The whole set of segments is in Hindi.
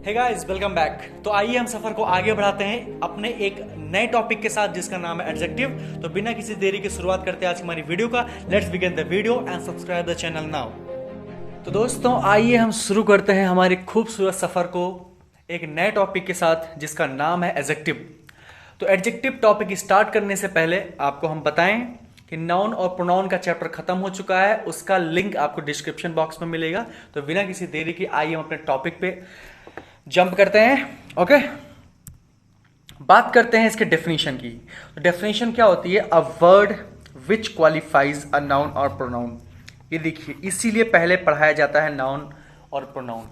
Hey guys, welcome back. तो आइए हम सफर को आगे बढ़ाते हैं अपने एक नए टॉपिक के साथ जिसका नाम है एडजेक्टिव। तो बिना किसी देरी की शुरुआत करते हैं आज हमारी वीडियो का। Let's begin the video and subscribe the channel now. तो दोस्तों आइए हम शुरू करते हैं हमारी खूबसूरत सफर को एक नए टॉपिक के साथ जिसका नाम है एडजेक्टिव। तो एडजेक्टिव टॉपिक स्टार्ट करने से पहले आपको हम बताएं कि नाउन और प्रोनाउन का चैप्टर खत्म हो चुका है, उसका लिंक आपको डिस्क्रिप्शन बॉक्स में मिलेगा। तो बिना किसी देरी की आइए हम अपने टॉपिक पे जंप करते हैं। ओके, बात करते हैं इसके डेफिनेशन की। तो डेफिनेशन क्या होती है? A word which qualifies a noun और प्रोनाउन। ये देखिए, इसीलिए पहले पढ़ाया जाता है नाउन और प्रोनाउन।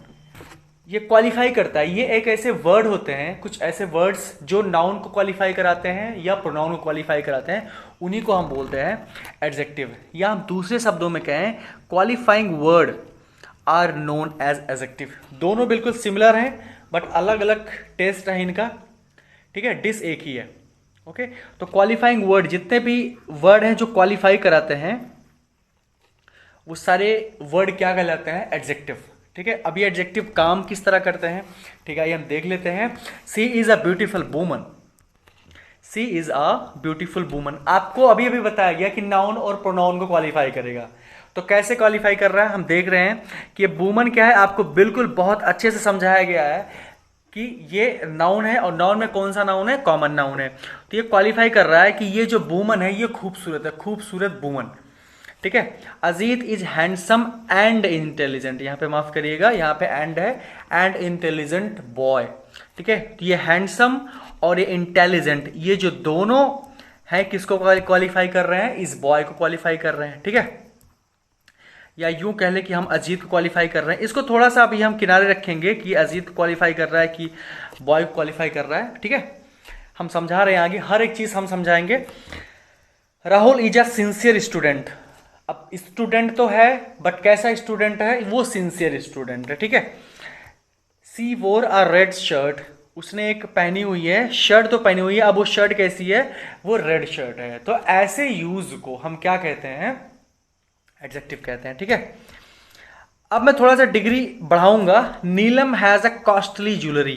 ये क्वालिफाई करता है। ये एक ऐसे वर्ड होते हैं, कुछ ऐसे वर्ड्स जो नाउन को क्वालिफाई कराते हैं या प्रोनाउन को क्वालिफाई कराते हैं, उन्हीं को हम बोलते हैं एडजेक्टिव। या हम दूसरे शब्दों में कहें, qualifying word are known as adjective. दोनों बिल्कुल सिमिलर हैं बट अलग अलग टेस्ट है इनका। ठीक है, डिस एक ही है। ओके, तो क्वालिफाइंग वर्ड, जितने भी वर्ड हैं जो क्वालिफाई कराते हैं, वो सारे वर्ड क्या कहलाते हैं? एडजेक्टिव। ठीक है, अभी एडजेक्टिव काम किस तरह करते हैं, ठीक है, ये हम देख लेते हैं। She is a beautiful woman. She is a beautiful woman आपको अभी अभी बताया गया कि नाउन और प्रोनाउन को क्वालिफाई करेगा। तो कैसे क्वालिफाई कर रहा है हम देख रहे हैं कि ये वुमन क्या है, आपको बिल्कुल बहुत अच्छे से समझाया गया है कि ये नाउन है और नाउन में कौन सा नाउन है? कॉमन नाउन है। तो ये क्वालिफाई कर रहा है कि ये जो वुमन है ये खूबसूरत है, खूबसूरत वुमन। ठीक है, Ajit is handsome and intelligent. यहाँ पे माफ करिएगा, यहाँ पे एंड है, एंड इंटेलिजेंट बॉय। ठीक है, तो ये हैंडसम और ये इंटेलिजेंट, ये जो दोनों हैं किसको क्वालिफाई कर रहे हैं? इस बॉय को क्वालिफाई कर रहे हैं। ठीक है, या यूं कह ले कि हम अजीत को क्वालिफाई कर रहे हैं। इसको थोड़ा सा अभी हम किनारे रखेंगे कि अजीत क्वालिफाई कर रहा है कि बॉय को क्वालिफाई कर रहा है। ठीक है, हम समझा रहे हैं आगे, हर एक चीज हम समझाएंगे। Rahul is a sincere student. अब स्टूडेंट तो है बट कैसा स्टूडेंट है? वो सिंसियर स्टूडेंट है। ठीक है, सी वोर अ रेड शर्ट। उसने एक पहनी हुई है, शर्ट तो पहनी हुई है, अब वो शर्ट कैसी है? वो रेड शर्ट है। तो ऐसे यूज को हम क्या कहते हैं? एडजेक्टिव कहते हैं। ठीक है, अब मैं थोड़ा सा डिग्री बढ़ाऊंगा। नीलम हैज अ कॉस्टली ज्वेलरी।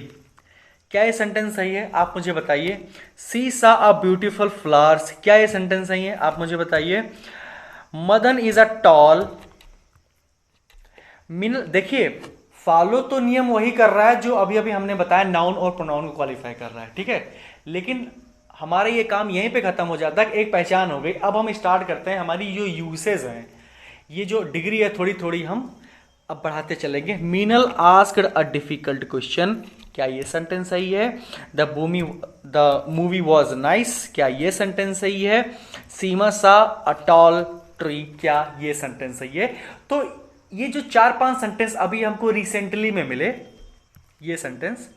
क्या ये सेंटेंस सही है? आप मुझे बताइए। सी सा अ ब्यूटीफुल फ्लावर्स। क्या ये सेंटेंस सही है? आप मुझे बताइए। Madan is a tall mean. देखिए, फॉलो तो नियम वही कर रहा है जो अभी अभी हमने बताया, नाउन और प्रोनाउन को क्वालिफाई कर रहा है। ठीक है, लेकिन हमारा ये काम यहीं पे खत्म हो जाता है। एक पहचान हो गई, अब हम स्टार्ट करते हैं हमारी जो यूसेज हैं। ये जो डिग्री है थोड़ी थोड़ी हम अब बढ़ाते चलेंगे। Meenal asked a difficult question. क्या ये सेंटेंस सही है? The movie was nice. क्या ये सेंटेंस सही है? सीमा सा अ टॉल ट्री। क्या ये सेंटेंस सही है? तो ये जो 4-5 सेंटेंस अभी हमको रिसेंटली में मिले, ये सेंटेंस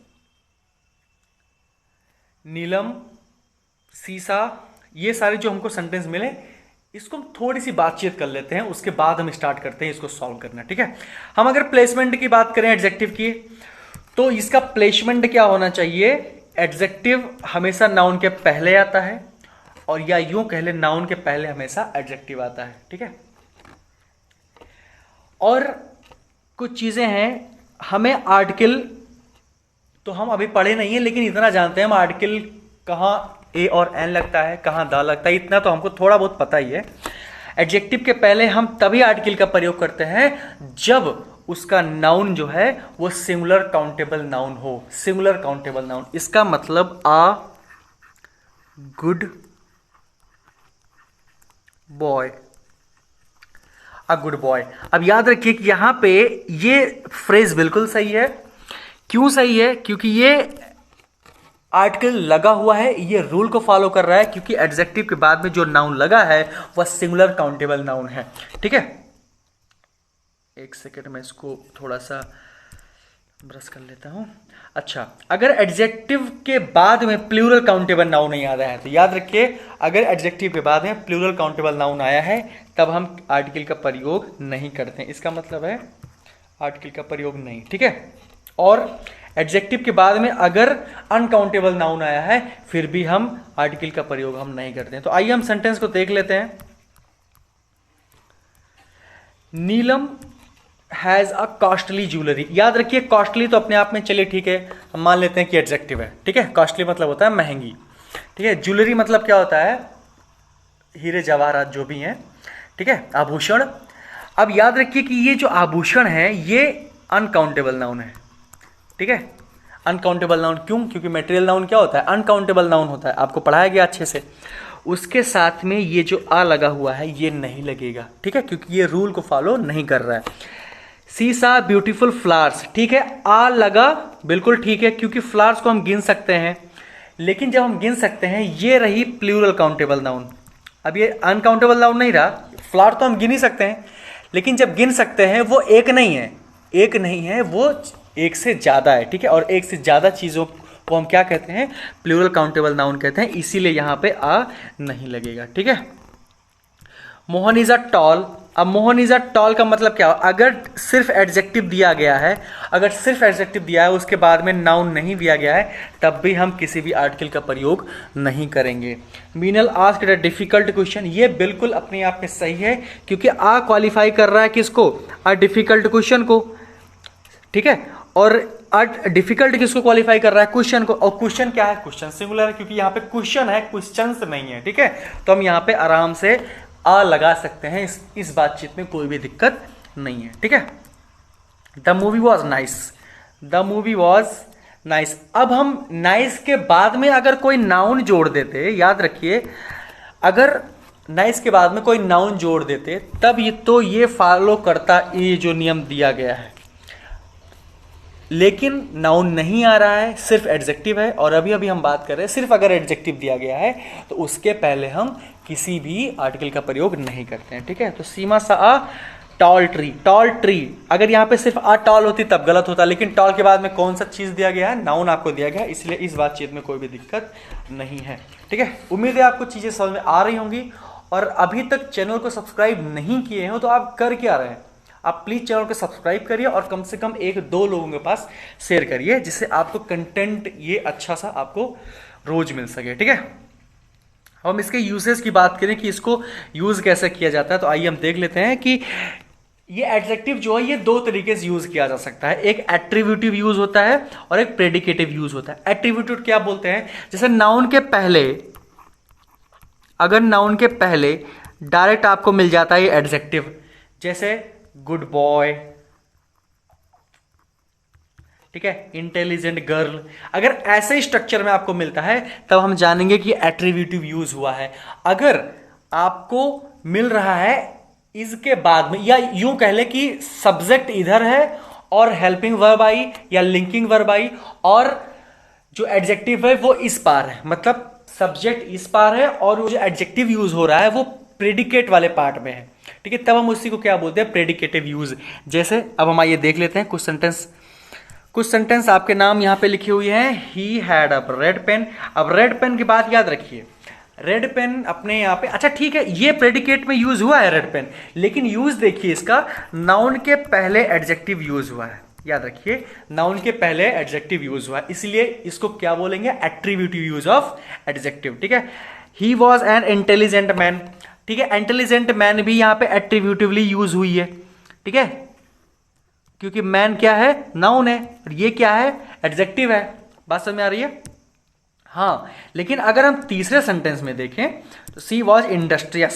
नीलम, सीसा, ये सारे जो हमको सेंटेंस मिले, इसको हम थोड़ी सी बातचीत कर लेते हैं, उसके बाद हम स्टार्ट करते हैं इसको सॉल्व करना। ठीक है, हम अगर प्लेसमेंट की बात करें एडजेक्टिव की, तो इसका प्लेसमेंट क्या होना चाहिए? एडजेक्टिव हमेशा नाउन के पहले आता है, और या यूं कह ले नाउन के पहले हमेशा एडजेक्टिव आता है। ठीक है, और कुछ चीजें हैं, हमें आर्टिकल तो हम अभी पढ़े नहीं है, लेकिन इतना जानते हैं हम आर्टिकल कहाँ ए और एन लगता है, कहाँ द लगता है, इतना तो हमको थोड़ा बहुत पता ही है। एडजेक्टिव के पहले हम तभी आर्टिकल का प्रयोग करते हैं जब उसका नाउन जो है वो सिंगुलर काउंटेबल नाउन हो। सिंगुलर काउंटेबल नाउन, इसका मतलब a good boy. A good boy. अब याद रखिए कि यहां पे ये फ्रेज बिल्कुल सही है। क्यों सही है? क्योंकि ये आर्टिकल लगा हुआ है, ये रूल को फॉलो कर रहा है, क्योंकि एडजेक्टिव के बाद में जो नाउन लगा है वह सिंगुलर काउंटेबल नाउन है। ठीक है, एक सेकेंड में इसको थोड़ा सा ब्रश कर लेता हूं। अच्छा, अगर एडजेक्टिव के बाद में प्लूरल काउंटेबल नाउन नहीं आ रहा है तो याद रखिए, अगर एडजेक्टिव के बाद में प्लूरल काउंटेबल नाउन आया है तब हम आर्टिकल का प्रयोग नहीं करते हैं। इसका मतलब है आर्टिकल का प्रयोग नहीं। ठीक है, और एडजेक्टिव के बाद में अगर अनकाउंटेबल नाउन आया है फिर भी हम आर्टिकल का प्रयोग हम नहीं करते हैं। तो आइए हम सेंटेंस को देख लेते हैं। नीलम हैज अ कॉस्टली ज्वेलरी। याद रखिए कॉस्टली तो अपने आप में चलिए ठीक है, हम मान लेते हैं कि एडजेक्टिव है, ठीक है। कॉस्टली मतलब होता है महंगी, ठीक है। ज्वेलरी मतलब क्या होता है, हीरे जवाहरात जो भी हैं, ठीक है, आभूषण। अब याद रखिए कि ये जो आभूषण है ये अनकाउंटेबल नाउन है, ठीक है। अनकाउंटेबल नाउन क्यों? क्योंकि मटेरियल नाउन क्या होता है, अनकाउंटेबल नाउन होता है, आपको पढ़ाया गया अच्छे से। उसके साथ में ये जो आ लगा हुआ है ये नहीं लगेगा, ठीक है, क्योंकि ये रूल को फॉलो नहीं कर रहा है। सी सा ब्यूटीफुल फ्लावर्स, ठीक है, आ लगा, बिल्कुल ठीक है, क्योंकि फ्लावर्स को हम गिन सकते हैं, लेकिन जब हम गिन सकते हैं ये रही प्लूरल काउंटेबल नाउन। अब ये अनकाउंटेबल नाउन नहीं रहा, फ्लावर तो हम गिन ही सकते हैं, लेकिन जब गिन सकते हैं वो एक नहीं है, एक नहीं है, वो एक से ज़्यादा है, ठीक है। और एक से ज़्यादा चीज़ों को हम क्या कहते हैं, प्लूरल काउंटेबल नाउन कहते हैं, इसीलिए यहाँ पे आ नहीं लगेगा, ठीक है। Mohan is a tall. अब मोहन इज अ टॉल का मतलब क्या? अगर सिर्फ एडजेक्टिव दिया गया है, अगर सिर्फ एडजेक्टिव दिया है, उसके बाद में नाउन नहीं दिया गया है, तब भी हम किसी भी आर्टिकल का प्रयोग नहीं करेंगे। Meenal asked a difficult question, ये बिल्कुल अपने आप में सही है, क्योंकि आ क्वालिफाई कर रहा है किसको? अ डिफिकल्ट क्वेश्चन को, ठीक है। और डिफिकल्ट किसको क्वालिफाई कर रहा है? क्वेश्चन को। और क्वेश्चन क्या है? क्वेश्चन सिंगुलर है, क्योंकि यहाँ पे क्वेश्चन है, क्वेश्चंस नहीं है, ठीक है। तो हम यहाँ पे आराम से आ लगा सकते हैं, इस बातचीत में कोई भी दिक्कत नहीं है, ठीक है। The movie was nice, the movie was nice. अब हम नाइस के बाद में अगर कोई नाउन जोड़ देते, याद रखिए, अगर नाइस के बाद में कोई नाउन जोड़ देते तब ये फॉलो करता ये जो नियम दिया गया है, लेकिन नाउन नहीं आ रहा है, सिर्फ एडजेक्टिव है। और अभी अभी हम बात कर रहे हैं सिर्फ अगर एडजेक्टिव दिया गया है तो उसके पहले हम किसी भी आर्टिकल का प्रयोग नहीं करते हैं, ठीक है। तो सीमा सा आ टॉल ट्री, टॉल ट्री, अगर यहाँ पे सिर्फ आ टॉल होती तब गलत होता, लेकिन टॉल के बाद में कौन सा चीज दिया गया है? नाउन आपको दिया गया है, इसलिए इस बातचीत में कोई भी दिक्कत नहीं है, ठीक है। उम्मीद है आपको चीजें समझ में आ रही होंगी। और अभी तक चैनल को सब्सक्राइब नहीं किए हो तो आप कर क्या रहे हैं? आप प्लीज चैनल को सब्सक्राइब करिए और कम से कम 1-2 लोगों के पास शेयर करिए, जिससे आपको कंटेंट ये अच्छा सा आपको रोज मिल सके, ठीक है। हम इसके यूजेस की बात करें कि इसको यूज कैसे किया जाता है, तो आइए हम देख लेते हैं कि ये एडजेक्टिव जो है ये 2 तरीके से यूज किया जा सकता है। एक एट्रीब्यूटिव यूज होता है और एक प्रेडिकेटिव यूज होता है। एट्रीब्यूटिव क्या बोलते हैं? जैसे नाउन के पहले, अगर नाउन के पहले डायरेक्ट आपको मिल जाता है ये एडजेक्टिव, जैसे गुड बॉय, ठीक है, इंटेलिजेंट गर्ल, अगर ऐसे स्ट्रक्चर में आपको मिलता है तब हम जानेंगे कि एट्रीब्यूटिव यूज हुआ है। अगर आपको मिल रहा है इसके बाद में, या यूं कह ले कि सब्जेक्ट इधर है और हेल्पिंग वर्ब आई या लिंकिंग वर्ब आई और जो एडजेक्टिव है वो इस पार है, मतलब सब्जेक्ट इस पार है और वो जो एडजेक्टिव यूज हो रहा है वो प्रेडिकेट वाले पार्ट में है, ठीक है, तब हम उसी को क्या बोलते हैं? Predicative use. जैसे अब हम आइए देख लेते हैं कुछ सेंटेंस आपके नाम यहां पे लिखी हुई है। He had a red pen. अब रेड पेन की बात याद रखिए, रेड पेन अपने यहाँ पे, अच्छा ठीक है, ये प्रेडिकेट में यूज हुआ है रेड पेन, लेकिन यूज देखिए इसका, नाउन के पहले एडजेक्टिव यूज हुआ है। याद रखिए नाउन के पहले एडजेक्टिव यूज हुआ है, इसलिए इसको क्या बोलेंगे? एट्रीब्यूटिव यूज ऑफ एडजेक्टिव, ठीक है। He was an intelligent man, ठीक है, इंटेलिजेंट मैन भी यहाँ पे एट्रीब्यूटिवली यूज हुई है, ठीक है, क्योंकि मैन क्या है? नाउन है, और ये क्या है? एडजेक्टिव है। बात समझ में आ रही है? हाँ, लेकिन अगर हम तीसरे सेंटेंस में देखें तो she was industrious,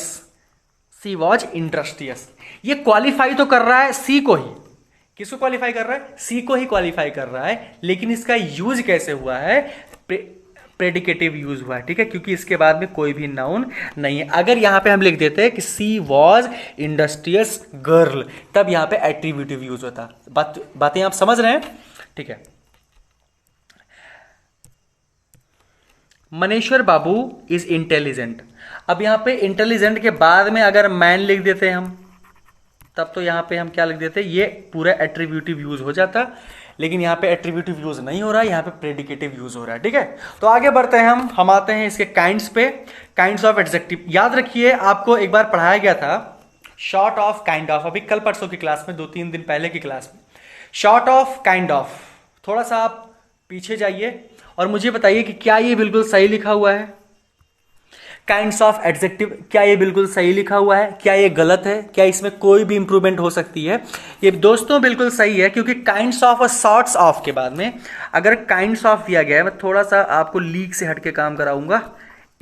she was industrious, ये क्वालिफाई तो कर रहा है सी को ही। किसको क्वालिफाई कर रहा है? सी को ही क्वालिफाई कर रहा है, लेकिन इसका यूज कैसे हुआ है? प्रेडिकेटिव यूज हुआ है, ठीक है, क्योंकि इसके बाद में कोई भी नाउन नहीं है। अगर यहां पे हम लिख देते हैं कि सी वॉज इंडस्ट्रियस गर्ल, तब यहां पे एट्रीब्यूटिव यूज होता। बातें आप समझ रहे हैं? ठीक है। मनेश्वर बाबू इज इंटेलिजेंट। अब यहां पे इंटेलिजेंट के बाद में अगर मैन लिख देते हैं हम, तब तो यहां पे हम क्या लिख देते? ये पूरा एट्रीब्यूटिव यूज हो जाता, लेकिन यहां पे एट्रीब्यूटिव यूज नहीं हो रहा है, यहां पे प्रेडिकेटिव यूज हो रहा है, ठीक है। तो आगे बढ़ते हैं हम आते हैं इसके काइंड्स पे, काइंड्स ऑफ एडजेक्टिव। याद रखिए आपको एक बार पढ़ाया गया था शॉर्ट ऑफ, काइंड ऑफ, अभी कल परसों की क्लास में, 2-3 दिन पहले की क्लास में। शॉर्ट ऑफ, काइंड ऑफ, थोड़ा सा आप पीछे जाइए और मुझे बताइए कि क्या ये बिल्कुल सही लिखा हुआ है? काइंड्स ऑफ एडजेक्टिव, क्या ये बिल्कुल सही लिखा हुआ है, क्या ये गलत है, क्या इसमें कोई भी इंप्रूवमेंट हो सकती है? ये दोस्तों बिल्कुल सही है, क्योंकि काइंड्स ऑफ और सॉर्ट्स ऑफ के बाद में अगर काइंड्स ऑफ दिया गया है, मैं थोड़ा सा आपको लीक से हट के काम कराऊंगा,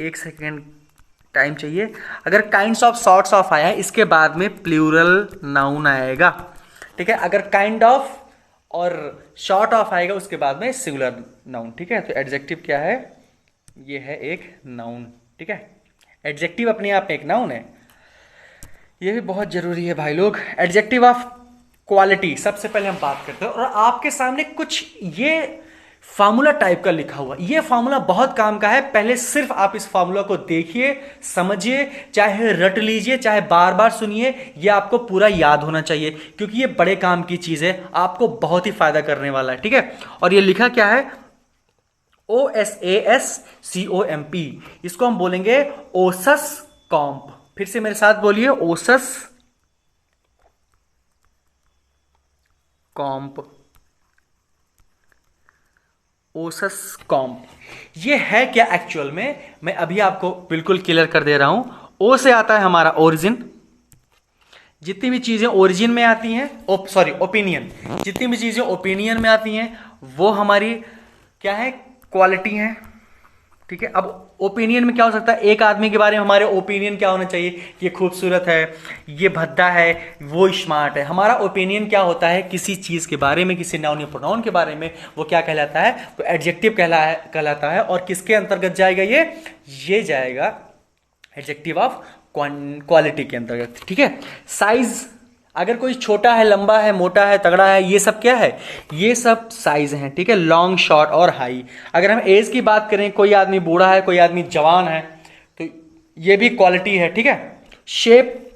1 सेकेंड टाइम चाहिए। अगर काइंड्स ऑफ सॉर्ट्स ऑफ आया है, इसके बाद में प्लूरल नाउन आएगा, ठीक है। अगर काइंड ऑफ और शॉर्ट ऑफ आएगा, उसके बाद में सिंगुलर नाउन, ठीक है। तो एडजेक्टिव क्या है? ये है एक नाउन, ठीक है। एडजेक्टिव अपने आप में एक नाउन है, ये भी बहुत जरूरी है भाई लोग। एडजेक्टिव ऑफ क्वालिटी सबसे पहले हम बात करते हैं, और आपके सामने कुछ ये फार्मूला टाइप का लिखा हुआ, ये फार्मूला बहुत काम का है। पहले सिर्फ आप इस फार्मूला को देखिए, समझिए, चाहे रट लीजिए, चाहे बार बार सुनिए, ये आपको पूरा याद होना चाहिए, क्योंकि ये बड़े काम की चीज है, आपको बहुत ही फायदा करने वाला है, ठीक है। और ये लिखा क्या है? OSASCOMP, इसको हम बोलेंगे ओसस कॉम्प। फिर से मेरे साथ बोलिए, ओसस कॉम्प, ओसस कॉम्प। ये है क्या एक्चुअल में, मैं अभी आपको बिल्कुल क्लियर कर दे रहा हूं। ओ से आता है हमारा ओरिजिन, जितनी भी चीजें ओरिजिन में आती हैं, ओपिनियन, जितनी भी चीजें ओपिनियन में आती हैं वो हमारी क्या है? क्वालिटी है, ठीक है। अब ओपिनियन में क्या हो सकता है? एक आदमी के बारे में हमारे ओपिनियन क्या होना चाहिए? ये खूबसूरत है, ये भद्दा है, वो स्मार्ट है। हमारा ओपिनियन क्या होता है किसी चीज के बारे में, किसी नाउन या प्रोनाउन के बारे में, वो क्या कहलाता है? तो एडजेक्टिव कहलाता है। और किसके अंतर्गत जाएगा ये जाएगा एडजेक्टिव ऑफ क्वालिटी के अंतर्गत, ठीक है। साइज, अगर कोई छोटा है, लंबा है, मोटा है, तगड़ा है, ये सब क्या है? ये सब साइज हैं, ठीक है। लॉन्ग, शॉर्ट और हाई। अगर हम एज की बात करें, कोई आदमी बूढ़ा है, कोई आदमी जवान है, तो ये भी क्वालिटी है, ठीक है। शेप,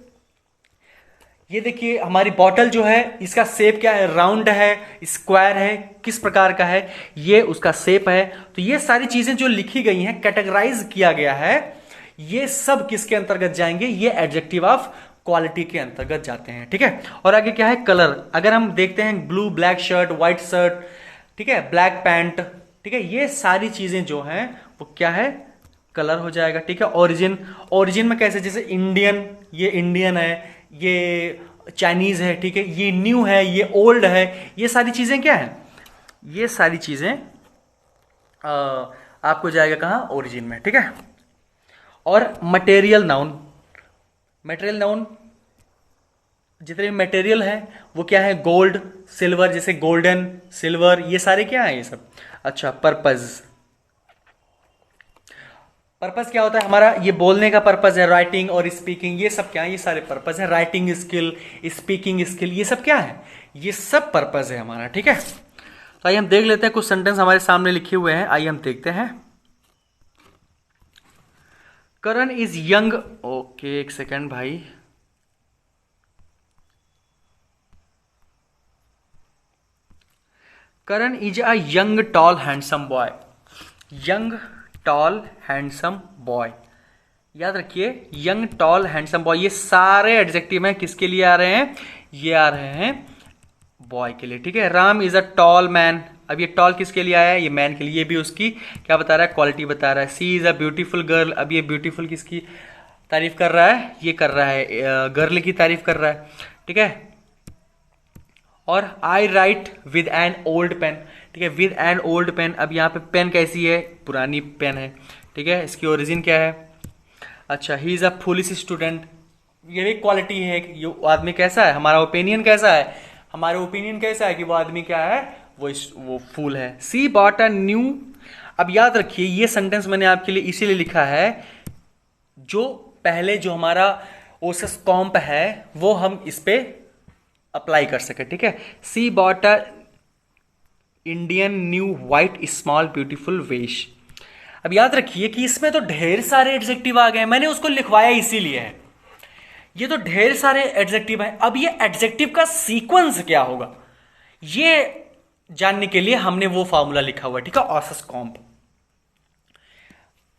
ये देखिए हमारी बॉटल जो है, इसका शेप क्या है? राउंड है, स्क्वायर है, किस प्रकार का है? ये उसका शेप है। तो ये सारी चीजें जो लिखी गई हैं, कैटेगराइज किया गया है, ये सब किसके अंतर्गत जाएंगे? ये एडजेक्टिव ऑफ क्वालिटी के अंतर्गत जाते हैं, ठीक है। और आगे क्या है? कलर। अगर हम देखते हैं blue, black shirt, white shirt, ठीक है, ब्लैक पैंट, ठीक है, ये सारी चीजें जो हैं वो क्या है? कलर हो जाएगा, ठीक है। ओरिजिन, ओरिजिन में कैसे? जैसे इंडियन, ये इंडियन है, ये चाइनीज है, ठीक है, ये न्यू है, ये ओल्ड है, ये सारी चीजें क्या है? ये सारी चीजें आपको जाएगा कहां? ओरिजिन में, ठीक है। और मटेरियल नाउन, मटेरियल नाउन जितने भी मटेरियल है वो क्या है? गोल्ड, सिल्वर, जैसे गोल्डन, सिल्वर, ये सारे क्या है? ये सब। अच्छा, पर्पज, पर्पज क्या होता है हमारा? ये बोलने का पर्पज है, राइटिंग और स्पीकिंग, ये सब क्या है? ये सारे पर्पज है। राइटिंग स्किल, स्पीकिंग स्किल, ये सब क्या है? ये सब पर्पज है हमारा, ठीक है। तो आइए हम देख लेते हैं, कुछ सेंटेंस हमारे सामने लिखे हुए हैं, आइए हम देखते हैं। Karan is young, okay, 1 second भाई। Karan is a young tall handsome boy, young tall handsome boy, याद रखिए, यंग टॉल हैंडसम बॉय, ये सारे एडजेक्टिव हैं, किसके लिए आ रहे हैं? ये आ रहे हैं बॉय के लिए, ठीक है। Ram is a tall man, अब ये टॉल किसके लिए आया है? ये मैन के लिए। ये भी उसकी क्या बता रहा है? क्वालिटी बता रहा है। सी इज अ ब्यूटीफुल गर्ल, अब ये ब्यूटीफुल किसकी तारीफ कर रहा है? ये कर रहा है, गर्ल की तारीफ कर रहा है, ठीक है। और I write with an old pen, ठीक है, विद एन ओल्ड पेन, अब यहाँ पे पेन कैसी है? पुरानी पेन है, ठीक है। इसकी ओरिजिन क्या है? अच्छा, he is a foolish student, ये भी क्वालिटी है कि ये आदमी कैसा है? हमारा ओपिनियन कैसा है? हमारा ओपिनियन कैसा है कि वो आदमी क्या है? वो फूल है। सी बॉट अ न्यू, अब याद रखिए ये सेंटेंस मैंने आपके लिए इसीलिए लिखा है, जो पहले जो हमारा ओसस कॉम्प है वो हम इस पे अप्लाई कर सके, ठीक है। She bought a Indian new white small beautiful vase, अब याद रखिए कि इसमें तो ढेर सारे एडजेक्टिव आ गए, मैंने उसको लिखवाया इसीलिए है, ये तो ढेर सारे एडजेक्टिव हैं। अब ये एडजेक्टिव का सीक्वेंस क्या होगा ये जानने के लिए हमने वो फॉर्मूला लिखा हुआ है, ठीक है, ऑसस कॉम्प।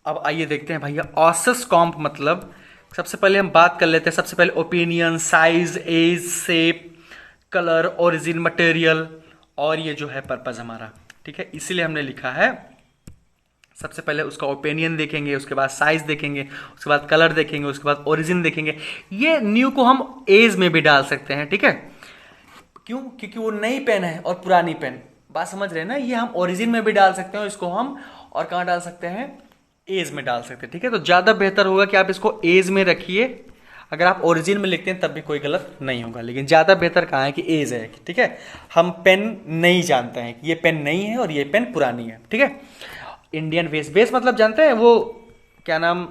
अब आइए देखते हैं भैया ऑसस कॉम्प मतलब, सबसे पहले हम बात कर लेते हैं, सबसे पहले opinion, size, age, shape, colour, origin, material और ये जो है पर्पज हमारा, ठीक है, इसीलिए हमने लिखा है सबसे पहले उसका ओपिनियन देखेंगे, उसके बाद साइज देखेंगे, उसके बाद कलर देखेंगे, उसके बाद ओरिजिन देखेंगे। ये न्यू को हम एज में भी डाल सकते हैं, ठीक है। क्यों? क्योंकि वो नई पेन है और पुरानी पेन, बात समझ रहे हैं ना। ये हम ओरिजिन में भी डाल सकते हैं, इसको हम और कहाँ डाल सकते हैं, एज में डाल सकते हैं, ठीक है। तो ज़्यादा बेहतर होगा कि आप इसको एज में रखिए। अगर आप ओरिजिन में लिखते हैं तब भी कोई गलत नहीं होगा, लेकिन ज़्यादा बेहतर कहाँ है कि एज है, ठीक है। हम पेन नहीं जानते हैं कि ये पेन नई है और ये पेन पुरानी है, ठीक है। इंडियन वेस, वेस मतलब जानते हैं वो क्या नाम,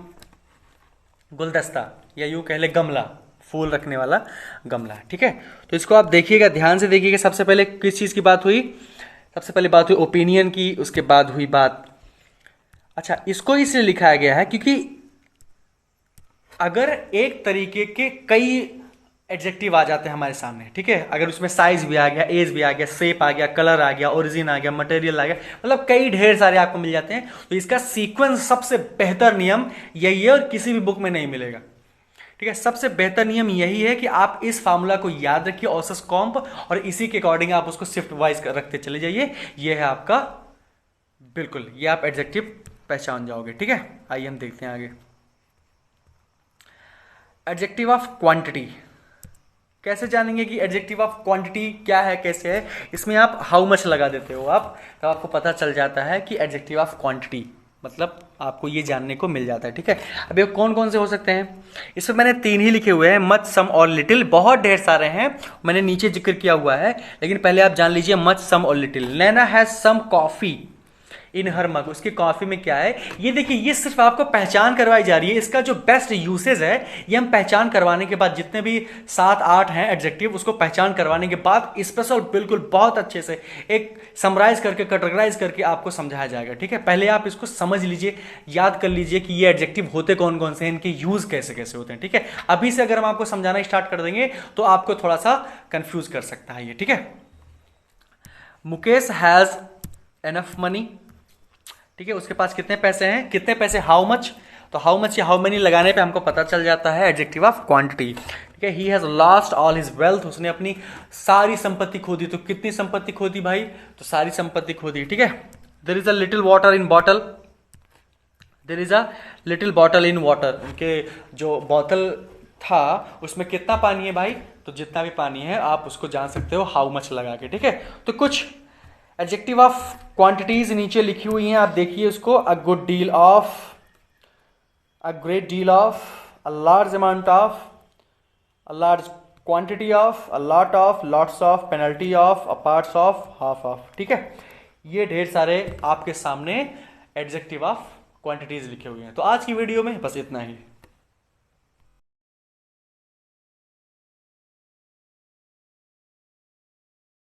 गुलदस्ता, या यूँ कह ले गमला, फूल रखने वाला गमला, ठीक है। तो इसको आप देखिएगा, ध्यान से देखिएगा। सबसे पहले किस चीज़ की बात हुई, सबसे पहले बात हुई ओपिनियन की, उसके बाद हुई बात, अच्छा इसको इसलिए लिखाया गया है क्योंकि अगर एक तरीके के कई एडजेक्टिव आ जाते हैं हमारे सामने, ठीक है, अगर उसमें साइज भी आ गया, एज भी आ गया, शेप आ गया, कलर आ गया, ओरिजिन आ गया, मटेरियल आ गया, मतलब कई ढेर सारे आपको मिल जाते हैं, तो इसका सीक्वेंस, सबसे बेहतर नियम यही है और किसी भी बुक में नहीं मिलेगा, ठीक है। सबसे बेहतर नियम यही है कि आप इस फार्मूला को याद रखिए, औसत कॉम्प, और इसी के अकॉर्डिंग आप उसको शिफ्ट वाइज रखते चले जाइए। ये है आपका, बिल्कुल ये आप एडजेक्टिव पहचान जाओगे, ठीक है। आइए हम देखते हैं आगे। एडजेक्टिव ऑफ क्वांटिटी कैसे जानेंगे कि एडजेक्टिव ऑफ क्वांटिटी क्या है, कैसे है। इसमें आप हाउ मच लगा देते हो आप, तो आपको पता चल जाता है कि एडजेक्टिव ऑफ क्वांटिटी मतलब आपको ये जानने को मिल जाता है, ठीक है। अब ये कौन कौन से हो सकते हैं, इसमें मैंने 3 ही लिखे हुए हैं, मच, सम और लिटिल। बहुत ढेर सारे हैं, मैंने नीचे जिक्र किया हुआ है, लेकिन पहले आप जान लीजिए मच, सम और little. Naina has some coffee in her mug, उसकी कॉफी में क्या है, ये देखिए, ये सिर्फ आपको पहचान करवाई जा रही है। इसका जो बेस्ट यूसेज है, ये हम पहचान करवाने के बाद, जितने भी 7-8 हैं एडजेक्टिव, उसको पहचान करवाने के बाद स्पेशल बिल्कुल बहुत अच्छे से एक समराइज करके, कैटेगराइज करके आपको समझाया जाएगा, ठीक है। पहले आप इसको समझ लीजिए, याद कर लीजिए कि ये एडजेक्टिव होते कौन कौन से हैं, इनके यूज कैसे कैसे होते हैं, ठीक है। अभी से अगर हम आपको समझाना स्टार्ट कर देंगे तो आपको थोड़ा सा कंफ्यूज कर सकता है ये, ठीक है। मुकेश हैज एनफ मनी, ठीक है, उसके पास कितने पैसे हैं, कितने पैसे, हाउ मच, तो हाउ मच या हाउ मेनी लगाने पे हमको पता चल जाता है एडजेक्टिव ऑफ क्वांटिटी, ठीक है। He has lost all his wealth, उसने अपनी सारी संपत्ति खो दी, तो कितनी संपत्ति खो दी भाई, तो सारी संपत्ति खो दी, ठीक है। There is a little water in bottle, there is a little bottle in water, उनके जो बोतल था उसमें कितना पानी है भाई, तो जितना भी पानी है आप उसको जान सकते हो हाउ मच लगा के, ठीक है। तो कुछ एडजेक्टिव ऑफ क्वांटिटीज नीचे लिखी हुई हैं, आप देखिए उसको, a good deal of, a great deal of, a large amount of, a large quantity of, a lot of, lots of, penalty of, a parts of, half of, ठीक है। ये ढेर सारे आपके सामने एडजेक्टिव ऑफ क्वांटिटीज लिखे हुए हैं। तो आज की वीडियो में बस इतना ही।